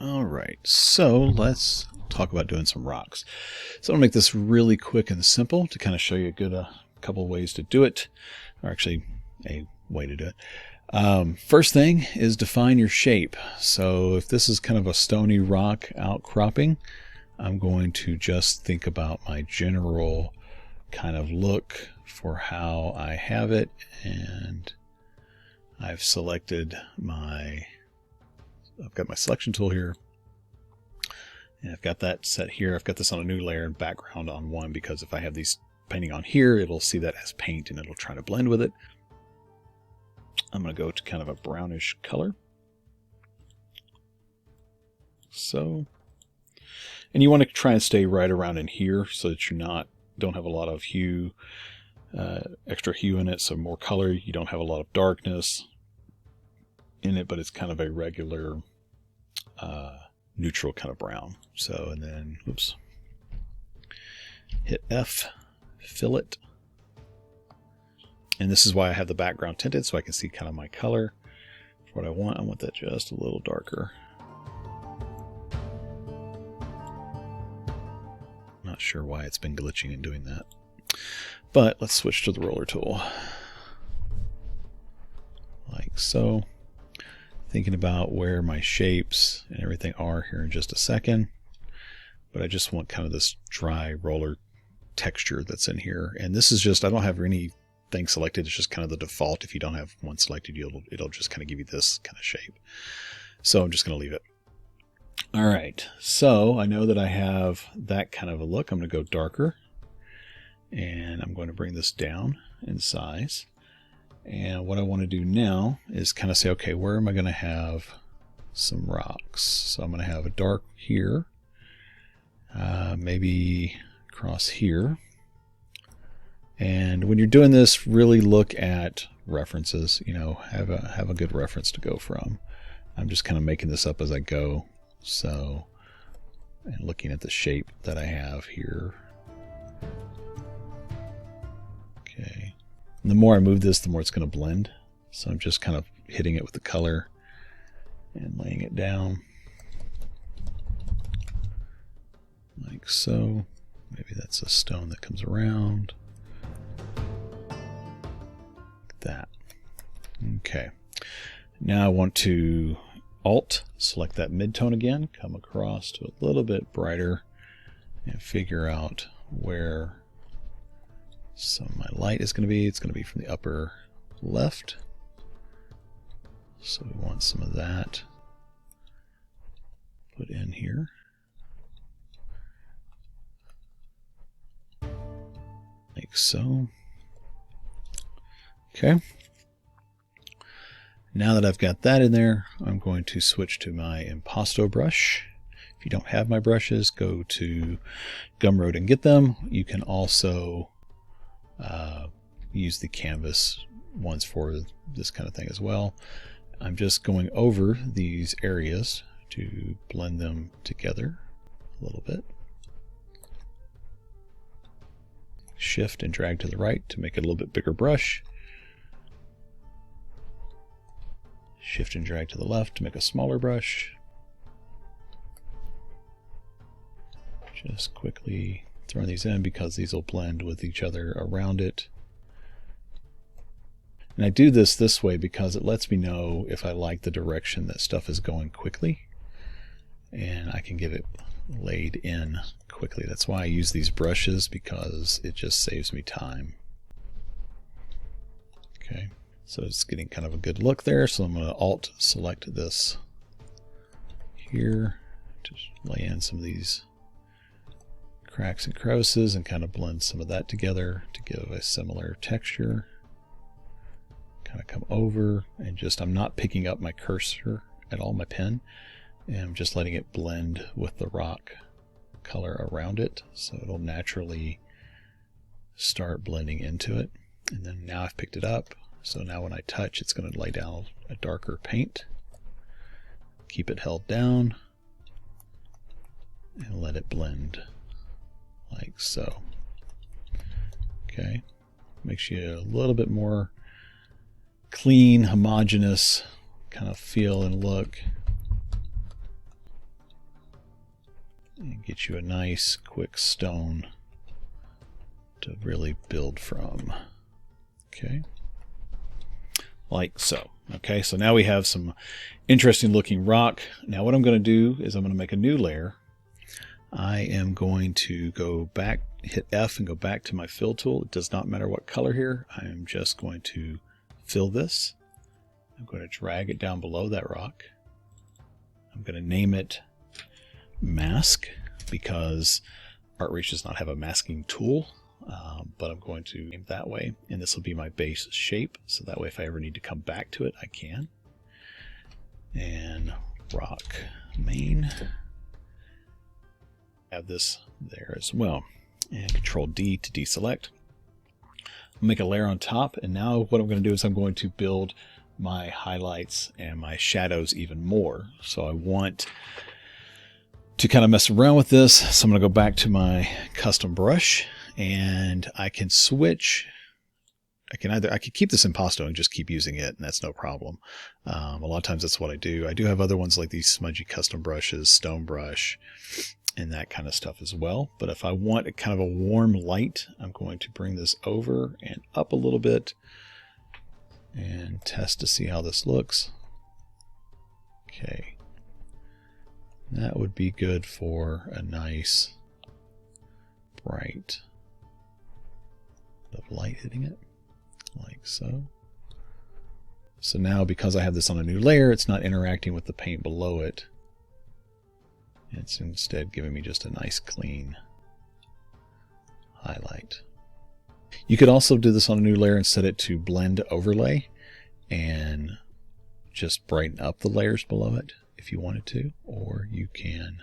All right, so let's talk about doing some rocks. So I'll make this really quick and simple to kind of show you a good couple ways to do it, or actually a way to do it. First thing is define your shape. So if this is kind of a stony rock outcropping, I'm going to just think about my general kind of look for how I have it, and I've selected I've got my selection tool here, and I've got that set here. I've got this on a new layer and background on one, because if I have these painting on here, it'll see that as paint and it'll try to blend with it. I'm going to go to kind of a brownish color. So, and you want to try and stay right around in here so that you don't have a lot of hue, extra hue in it, so more color. You don't have a lot of darkness in it, but it's kind of a regular neutral kind of brown. So, and then, oops, hit F, fill it. And this is why I have the background tinted, so I can see kind of my color. For what I want that just a little darker. Not sure why it's been glitching and doing that. But let's switch to the roller tool. Like so. Thinking about where my shapes and everything are here in just a second. But I just want kind of this dry roller texture that's in here. And this is just, I don't have anything selected. It's just kind of the default. If you don't have one selected, it'll just kind of give you this kind of shape. So I'm just going to leave it. All right, so I know that I have that kind of a look. I'm going to go darker, and I'm going to bring this down in size. And what I want to do now is kind of say, okay, where am I going to have some rocks? So I'm going to have a dark here, maybe across here. And when you're doing this, really look at references. You know, have a good reference to go from. I'm just kind of making this up as I go. So, and looking at the shape that I have here. Okay. And the more I move this, the more it's going to blend. So I'm just kind of hitting it with the color and laying it down. Like so. Maybe that's a stone that comes around. Like that. Okay. Now I want to Alt, select that midtone again, come across to a little bit brighter, and figure out where some of my light is going to be. It's going to be from the upper left. So we want some of that put in here. Like so. Okay. Now that I've got that in there, I'm going to switch to my Impasto brush. If you don't have my brushes, go to Gumroad and get them. You can also use the canvas ones for this kind of thing as well. I'm just going over these areas to blend them together a little bit. Shift and drag to the right to make it a little bit bigger brush. Shift and drag to the left to make a smaller brush. Just quickly throwing these in because these will blend with each other around it. And I do this way because it lets me know if I like the direction that stuff is going quickly, and I can get it laid in quickly. That's why I use these brushes, because it just saves me time. Okay. So it's getting kind of a good look there. So I'm going to Alt select this here to lay in some of these cracks and crevices and kind of blend some of that together to give a similar texture. Kind of come over and just, I'm not picking up my cursor at all, my pen, and I'm just letting it blend with the rock color around it. So it'll naturally start blending into it. And then now I've picked it up. So now when I touch, it's going to lay down a darker paint. Keep it held down and let it blend like so. Okay, makes you a little bit more clean, homogeneous kind of feel and look. and get you a nice quick stone to really build from. Okay, like so. Okay, so now we have some interesting looking rock. Now what I'm going to do is I'm going to make a new layer. I am going to go back, hit F and go back to my fill tool. It does not matter what color here. I am just going to fill this. I'm going to drag it down below that rock. I'm going to name it Mask because ArtRage does not have a masking tool, but I'm going to name it that way. And this will be my base shape. So that way if I ever need to come back to it, I can. And rock main. Have this there as well, and Control D to deselect. I'll make a layer on top, and now what I'm going to do is I'm going to build my highlights and my shadows even more. So I want to kind of mess around with this, so I'm going to go back to my custom brush, and I can switch. I could keep this impasto and just keep using it, and that's no problem. A lot of times that's what I do. I do have other ones like these smudgy custom brushes, stone brush, and that kind of stuff as well. But if I want a kind of a warm light, I'm going to bring this over and up a little bit and test to see how this looks. Okay. That would be good for a nice bright bit of light hitting it, like so. So now because I have this on a new layer, it's not interacting with the paint below it. It's instead giving me just a nice clean highlight. You could also do this on a new layer and set it to blend overlay and just brighten up the layers below it if you wanted to, or you can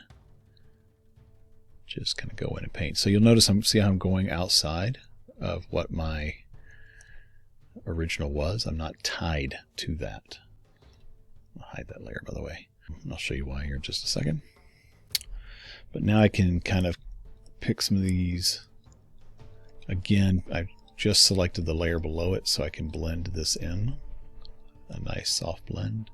just kind of go in and paint. So you'll notice, see how I'm going outside of what my original was. I'm not tied to that. I'll hide that layer, by the way. And I'll show you why here in just a second. But now I can kind of pick some of these. Again, I've just selected the layer below it so I can blend this in. A nice soft blend.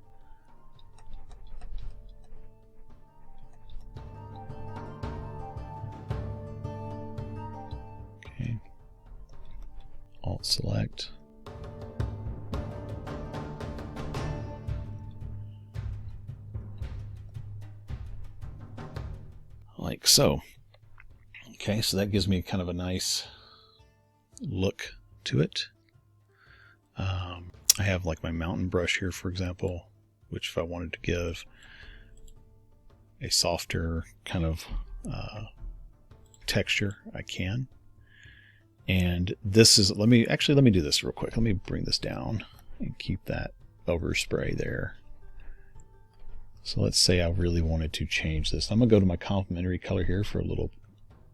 Okay. Alt select. Like so. Okay, so that gives me kind of a nice look to it. I have like my mountain brush here, for example, which if I wanted to give a softer kind of texture, I can. And this is, let me do this real quick. Let me bring this down and keep that overspray there. So let's say I really wanted to change this. I'm going to go to my complementary color here for a little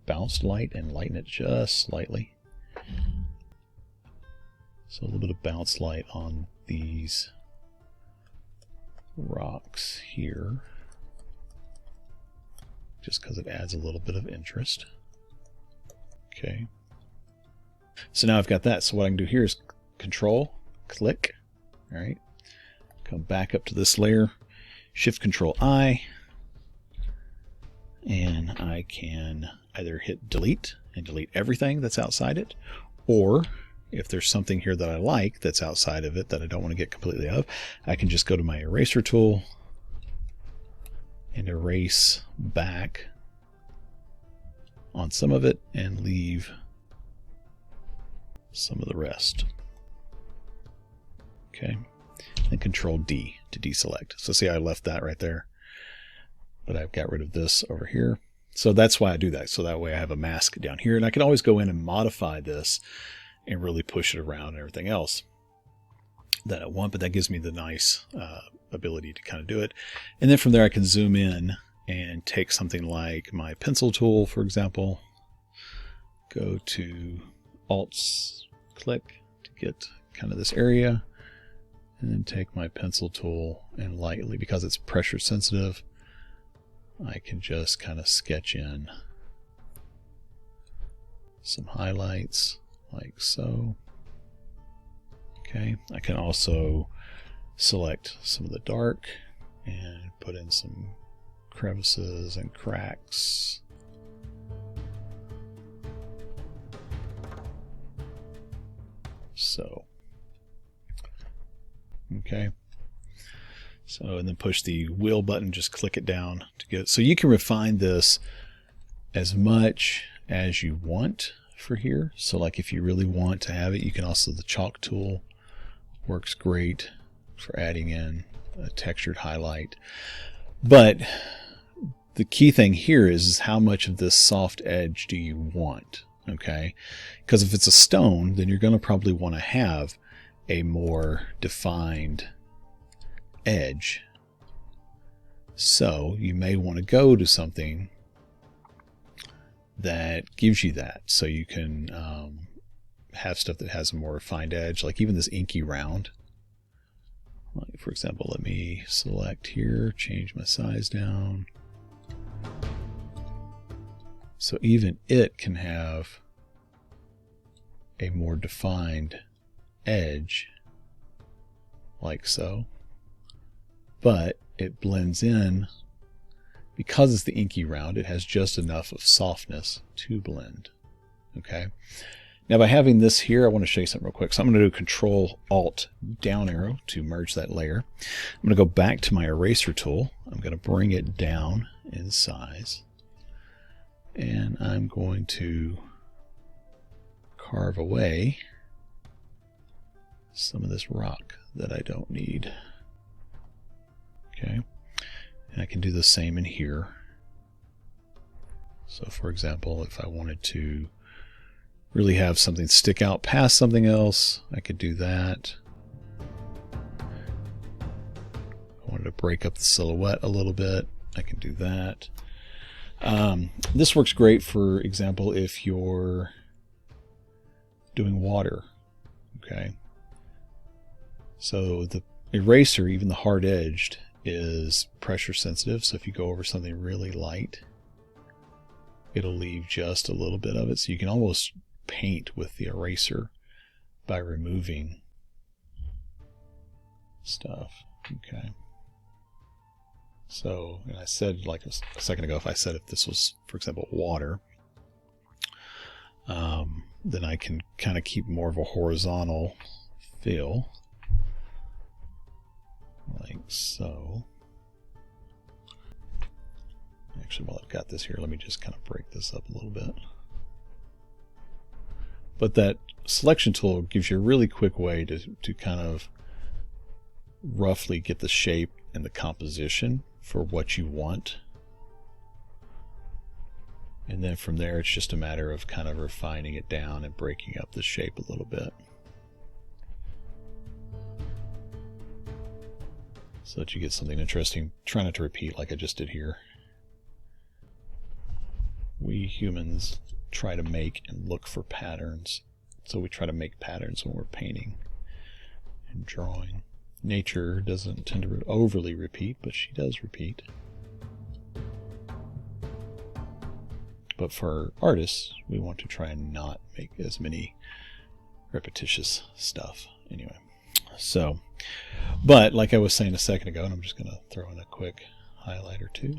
bounced light and lighten it just slightly. So a little bit of bounce light on these rocks here, just because it adds a little bit of interest. Okay. So now I've got that. So what I can do here is Control, click, all right, come back up to this layer, Shift Control I, and I can either hit delete and delete everything that's outside it, or if there's something here that I like that's outside of it that I don't want to get completely out of, I can just go to my eraser tool and erase back on some of it and leave some of the rest. Okay, and Control D to deselect. So see, I left that right there, but I've got rid of this over here. So that's why I do that. So that way I have a mask down here, and I can always go in and modify this and really push it around and everything else that I want, but that gives me the nice ability to kind of do it. And then from there I can zoom in and take something like my pencil tool, for example, go to Alt click to get kind of this area, and then take my pencil tool and lightly, because it's pressure sensitive, I can just kind of sketch in some highlights like so. Okay, I can also select some of the dark and put in some crevices and cracks. So, okay. So, and then push the wheel button, just click it down to get it. So you can refine this as much as you want for here. So like if you really want to have it, you can also, the chalk tool works great for adding in a textured highlight. But the key thing here is how much of this soft edge do you want? Okay, because if it's a stone, then you're going to probably want to have a more defined edge. So you may want to go to something that gives you that, so you can have stuff that has a more refined edge, like even this inky round. Like for example, let me select here, change my size down. So even it can have a more defined edge, like so. But it blends in, because it's the inky round, it has just enough of softness to blend. Okay. Now by having this here, I want to show you something real quick. So I'm going to do Control-Alt down arrow to merge that layer. I'm going to go back to my eraser tool. I'm going to bring it down in size. And I'm going to carve away some of this rock that I don't need. Okay. And I can do the same in here. So for example, if I wanted to really have something stick out past something else, I could do that. I wanted to break up the silhouette a little bit, I can do that. This works great, for example, if you're doing water. Okay. So the eraser, even the hard edged, is pressure sensitive. So if you go over something really light, it'll leave just a little bit of it. So you can almost paint with the eraser by removing stuff. Okay. So, and I said like a second ago, if I said if this was, for example, water, then I can kind of keep more of a horizontal feel, like so. Actually, while I've got this here, let me just kind of break this up a little bit. But that selection tool gives you a really quick way to kind of roughly get the shape and the composition for what you want. And then from there, it's just a matter of kind of refining it down and breaking up the shape a little bit, so that you get something interesting. Try not to repeat like I just did here. We humans try to make and look for patterns. So we try to make patterns when we're painting and drawing. Nature doesn't tend to overly repeat, but she does repeat. But for artists, we want to try and not make as many repetitious stuff. Anyway, so, but like I was saying a second ago, and I'm just going to throw in a quick highlight or two.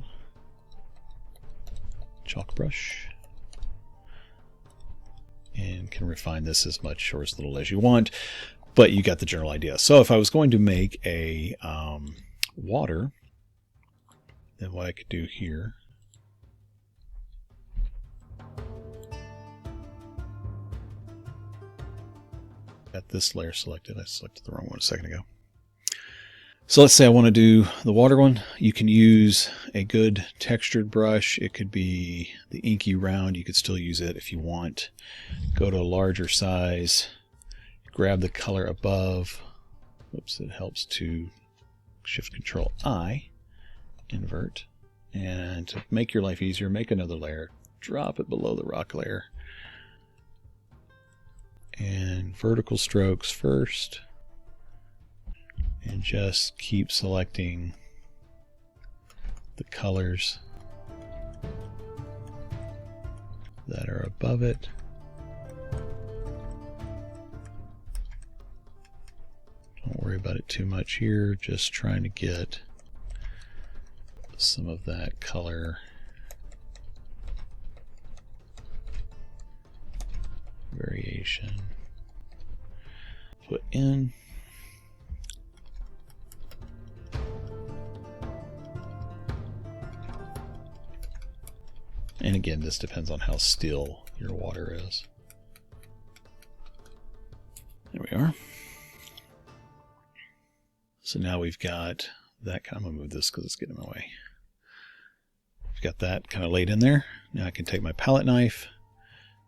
Chalk brush. And can refine this as much or as little as you want, but you got the general idea. So if I was going to make a water, then what I could do here, got this layer selected. I selected the wrong one a second ago. So let's say I want to do the water one. You can use a good textured brush. It could be the inky round. You could still use it if you want. Go to a larger size. Grab the color above. Oops, it helps to Shift Control I, invert. And to make your life easier, make another layer. Drop it below the rock layer. And vertical strokes first. And just keep selecting the colors that are above it. Don't worry about it too much here, just trying to get some of that color variation put in. And again, this depends on how still your water is. There we are. So now we've got that. I'm going to move this because it's getting in my way. We've got that kind of laid in there. Now I can take my palette knife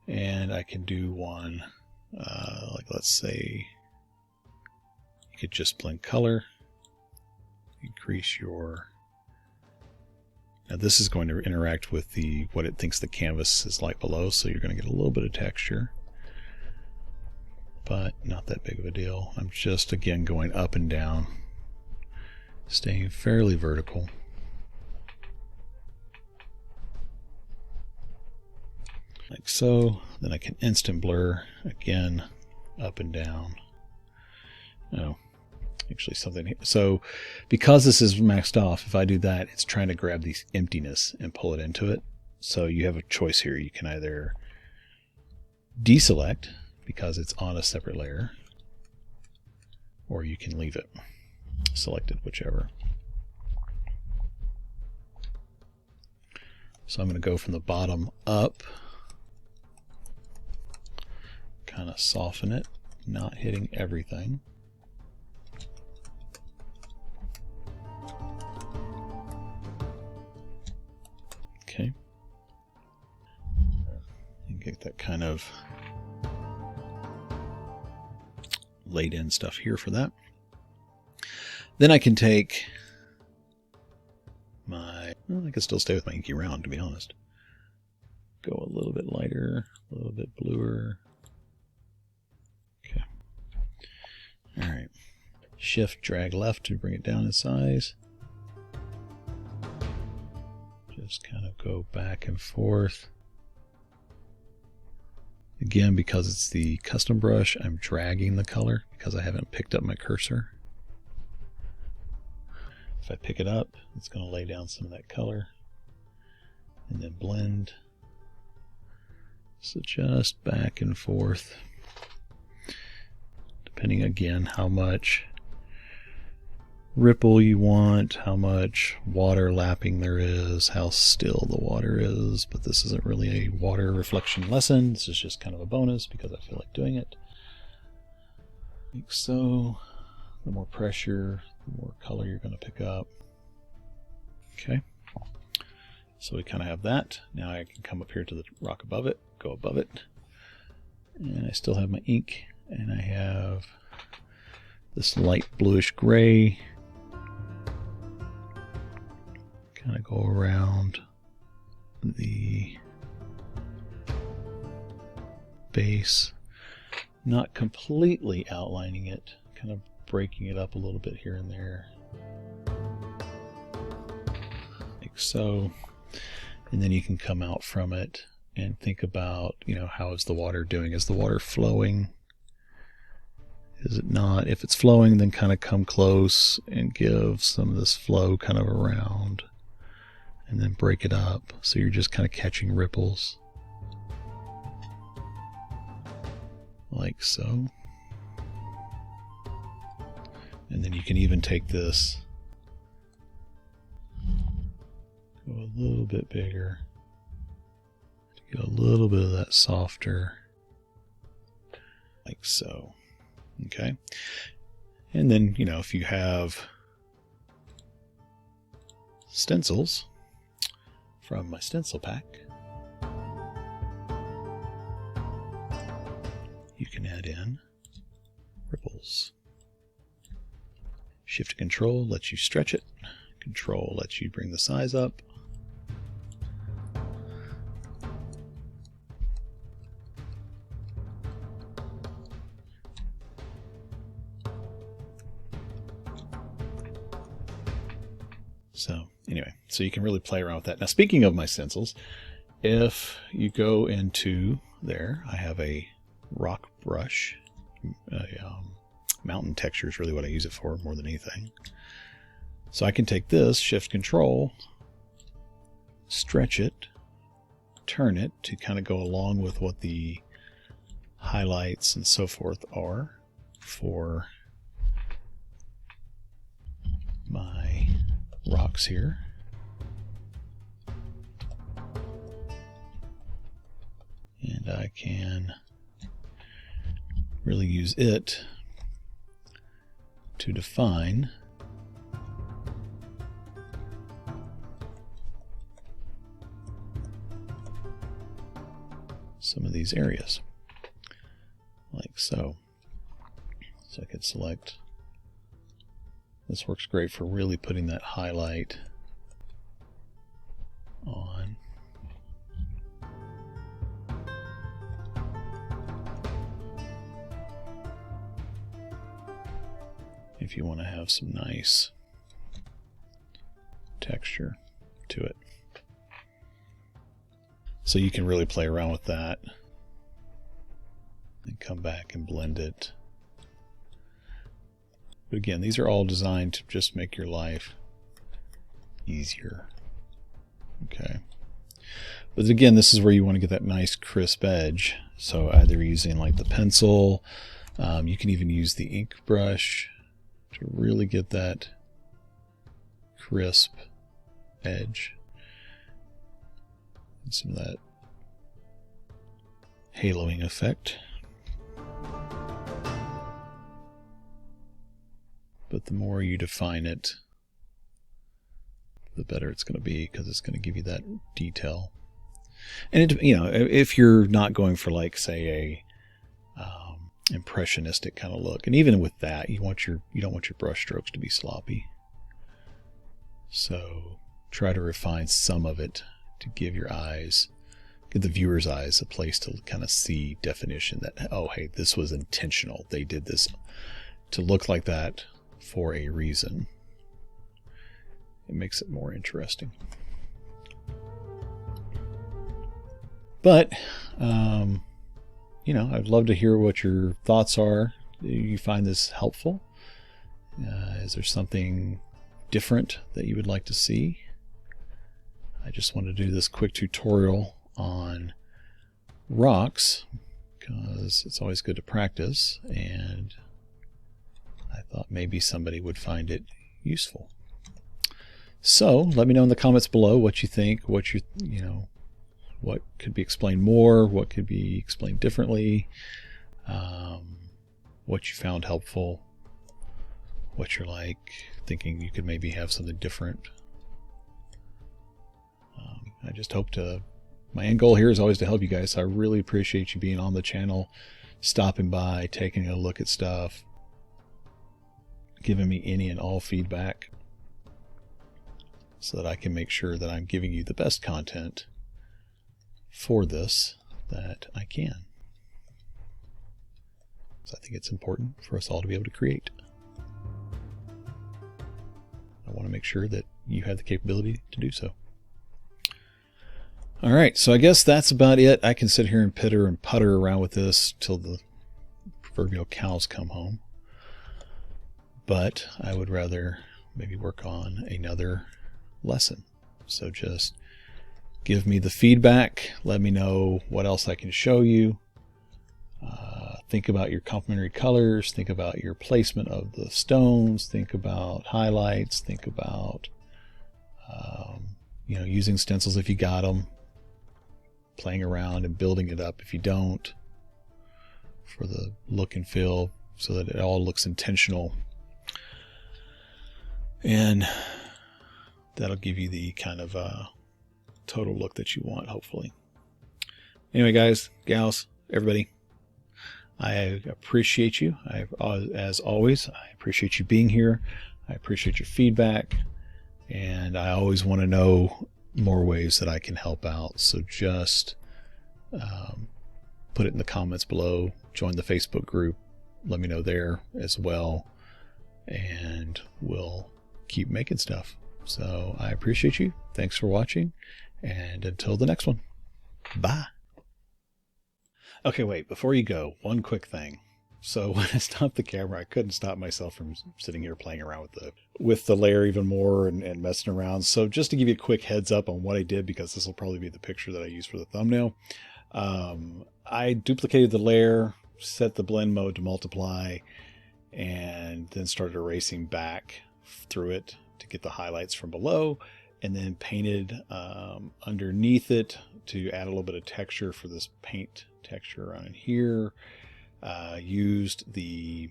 and I can do one, like let's say you could just blend color, increase your... Now this is going to interact with the what it thinks the canvas is like below, so you're going to get a little bit of texture, but not that big of a deal. I'm just again going up and down, staying fairly vertical. Like so. Then I can instant blur again, up and down. Oh, actually something here. So because this is maxed off, if I do that, it's trying to grab the emptiness and pull it into it. So you have a choice here. You can either deselect because it's on a separate layer, or you can leave it selected, whichever. So I'm going to go from the bottom up, kind of soften it, not hitting everything. Okay. And get that kind of laid in stuff here for that. Then I can take my, well, I can still stay with my inky round, to be honest. Go a little bit lighter, a little bit bluer. Okay. All right. Shift, drag left to bring it down in size. Just kind of go back and forth. Again, because it's the custom brush, I'm dragging the color because I haven't picked up my cursor. If I pick it up, it's going to lay down some of that color and then blend. So just back and forth, depending again how much ripple you want, how much water lapping there is, how still the water is. But this isn't really a water reflection lesson. This is just kind of a bonus because I feel like doing it. Like so. The more pressure, the more color you're going to pick up. Okay. So we kind of have that. Now I can come up here to the rock above it, go above it. And I still have my ink, and I have this light bluish gray. Kind of go around the base, not completely outlining it, kind of breaking it up a little bit here and there, like so. And then you can come out from it and think about, you know, how is the water doing? Is the water flowing? Is it not? If it's flowing, then kind of come close and give some of this flow kind of around, and then break it up so you're just kind of catching ripples, like so. And then you can even take this, go a little bit bigger to get a little bit of that softer, like so. Okay. And then, you know, if you have stencils from my stencil pack, you can add in ripples. Shift Control lets you stretch it. Control lets you bring the size up. So anyway, so you can really play around with that. Now, speaking of my stencils, if you go into there, I have a rock brush. Mountain texture is really what I use it for more than anything. So I can take this, Shift Control, stretch it, turn it to kind of go along with what the highlights and so forth are for my rocks here. And I can really use it to define some of these areas, like so. So I could select, this works great for really putting that highlight on. If you want to have some nice texture to it. So you can really play around with that and come back and blend it. But again, these are all designed to just make your life easier. Okay. But again, this is where you want to get that nice crisp edge. So either using like the pencil, you can even use the ink brush to really get that crisp edge. And some of that haloing effect. But the more you define it, the better it's going to be, because it's going to give you that detail. And it, you know, if you're not going for like say a impressionistic kind of look, and even with that, you don't want your brush strokes to be sloppy. So try to refine some of it to give your eyes, give the viewer's eyes a place to kind of see definition that, oh, hey, this was intentional. They did this to look like that for a reason. It makes it more interesting. But, you know, I'd love to hear what your thoughts are. Do you find this helpful? Is there something different that you would like to see? I just want to do this quick tutorial on rocks because it's always good to practice, and I thought maybe somebody would find it useful. So let me know in the comments below what you think, what what could be explained more, what could be explained differently, what you found helpful, what you're like thinking you could maybe have something different. I just hope to, my end goal here is always to help you guys. So I really appreciate you being on the channel, stopping by, taking a look at stuff, giving me any and all feedback so that I can make sure that I'm giving you the best content for this that I can. So I think it's important for us all to be able to create. I want to make sure that you have the capability to do so. All right, so I guess that's about it. I can sit here and pitter and putter around with this till the proverbial cows come home. But I would rather maybe work on another lesson. So just give me the feedback. Let me know what else I can show you. Think about your complementary colors. Think about your placement of the stones. Think about highlights. Think about using stencils if you got them. Playing around and building it up if you don't, for the look and feel, so that it all looks intentional. And that'll give you the kind of total look that you want, hopefully. Anyway, guys, gals, everybody, I appreciate you. As always, I appreciate you being here. I appreciate your feedback, and I always want to know more ways that I can help out. So just put it in the comments below. Join the Facebook group. Let me know there as well, and we'll keep making stuff. So I appreciate you. Thanks for watching, and until the next one, bye. Okay, wait, before you go, one quick thing. So when I stopped the camera, I couldn't stop myself from sitting here playing around with the layer even more and messing around. So just to give you a quick heads up on what I did, because this will probably be the picture that I use for the thumbnail. I duplicated the layer, set the blend mode to multiply, and then started erasing back through it to get the highlights from below, and then painted underneath it to add a little bit of texture for this paint texture around in here. Used the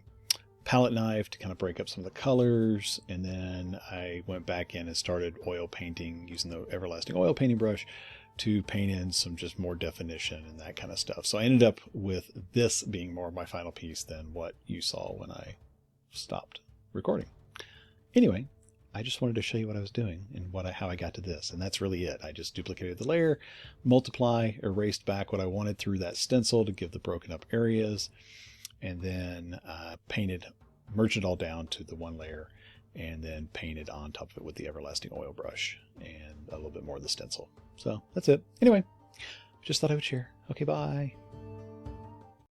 palette knife to kind of break up some of the colors, and then I went back in and started oil painting using the everlasting oil painting brush to paint in some just more definition and that kind of stuff. So I ended up with this being more of my final piece than what you saw when I stopped recording. Anyway, I just wanted to show you what I was doing and how I got to this, and that's really it. I just duplicated the layer, multiply, erased back what I wanted through that stencil to give the broken up areas, and then merged it all down to the one layer, and then painted on top of it with the everlasting oil brush and a little bit more of the stencil. So that's it. Anyway, just thought I would share. Okay, bye.